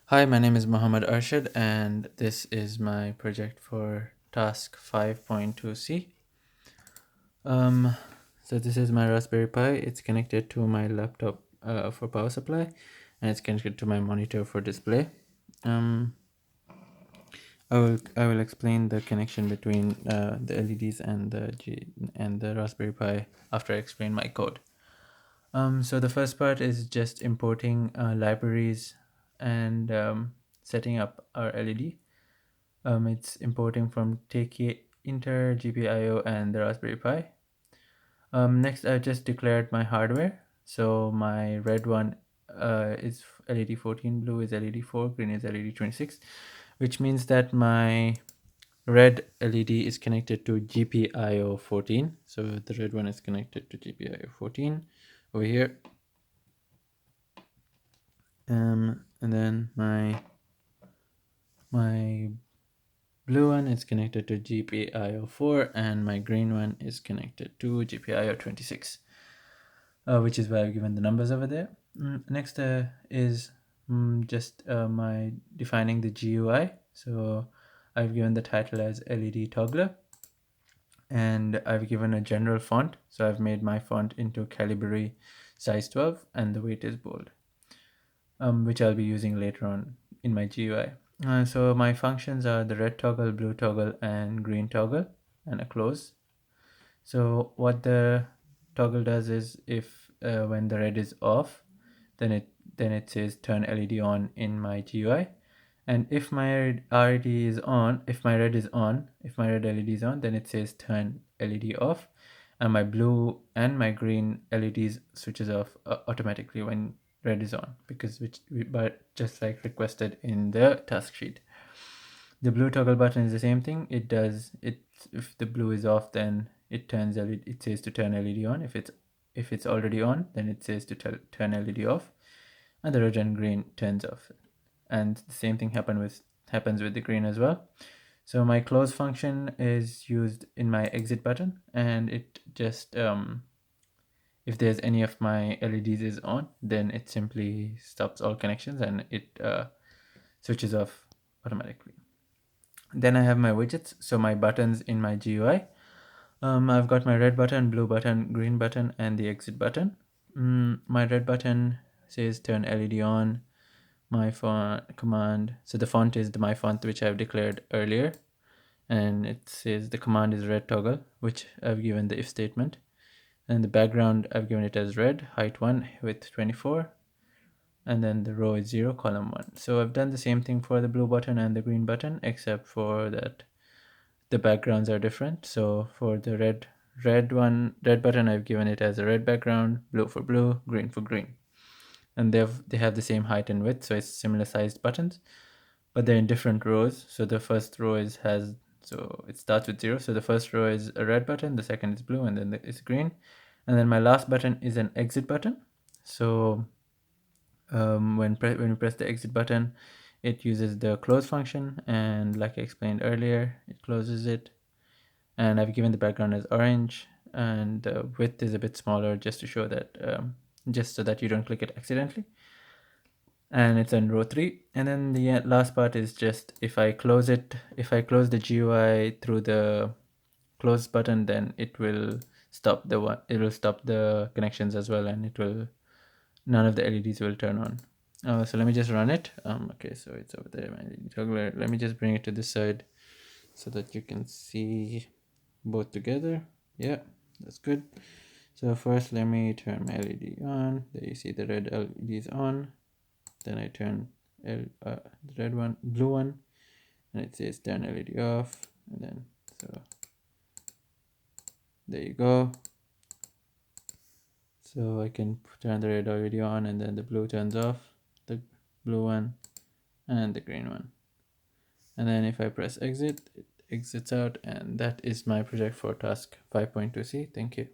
Hi, my name is Muhammad Arshad, and this is my project for task 5.2c. Um, so this is my Raspberry Pi. It's connected to my laptop for power supply, and it's connected to my monitor for display. Um, I will explain the connection between the LEDs and the Raspberry Pi after I explain my code. So the first part is just importing libraries and setting up our LED. It's importing from TK Inter, GPIO, and the Raspberry Pi. Next, I just declared my hardware. So my red one is LED 14, blue is LED 4, green is LED 26, which means that my red LED is connected to GPIO 14. So the red one is connected to GPIO 14 over here. And then my blue one is connected to GPIO4 and my green one is connected to GPIO26, which is why I've given the numbers over there. Next is just my defining the GUI. So I've given the title as LED Toggler, and I've given a general font. So I've made my font into Calibri size 12 and the weight is bold, which I'll be using later on in my GUI. So my functions are the red toggle, blue toggle, and green toggle, and a close. So what the toggle does is if when the red is off, then it says turn LED on in my GUI, and if my RD is on, if my red is on, if my red LED is on, then it says turn LED off, and my blue and my green LEDs switches off automatically when red is on, because but just like requested in the task sheet. The blue toggle button is the same thing. It does it if the blue is off, then it turns LED. It says to turn LED on. If it's already on, then it says to turn LED off, and the red and green turns off. And the same thing happens with the green as well. So my close function is used in my exit button, and it just if there's any of my LEDs is on, then it simply stops all connections and it switches off automatically. Then I have my widgets, so my buttons in my GUI. I've got my red button, blue button, green button, and the exit button. My red button says turn LED on. My font command, so the font is my font which I've declared earlier, and it says the command is red toggle, which I've given the if statement, and the background I've given it as red, height 1 width 24, and then the row is 0, column 1. So I've done the same thing for the blue button and the green button, except for that the backgrounds are different. So for the red button, I've given it as a red background, blue for blue, green for green, and they have the same height and width, so it's similar sized buttons, but they're in different rows. So the first row so it starts with 0. So the first row is a red button, the second is blue, and then it's green, and then my last button is an exit button. So when you press the exit button, it uses the close function, and like I explained earlier, it closes it. And I've given the background as orange, and the width is a bit smaller just to show that just so that you don't click it accidentally. And it's in row 3. And then the last part is just if I close the GUI through the close button, then it will stop the connections as well, and none of the LEDs will turn on. So let me just run it. Okay, so it's over there, my LED toggler. Let me just bring it to this side so that you can see both together. Yeah, that's good. So first let me turn my LED on. There you see the red LED is on. Then I turn the blue one, and it says turn LED off, and then so there you go. So I can turn the red LED on, and then the blue turns off, the blue one and the green one, and then if I press exit, it exits out. And that is my project for task 5.2c. Thank you.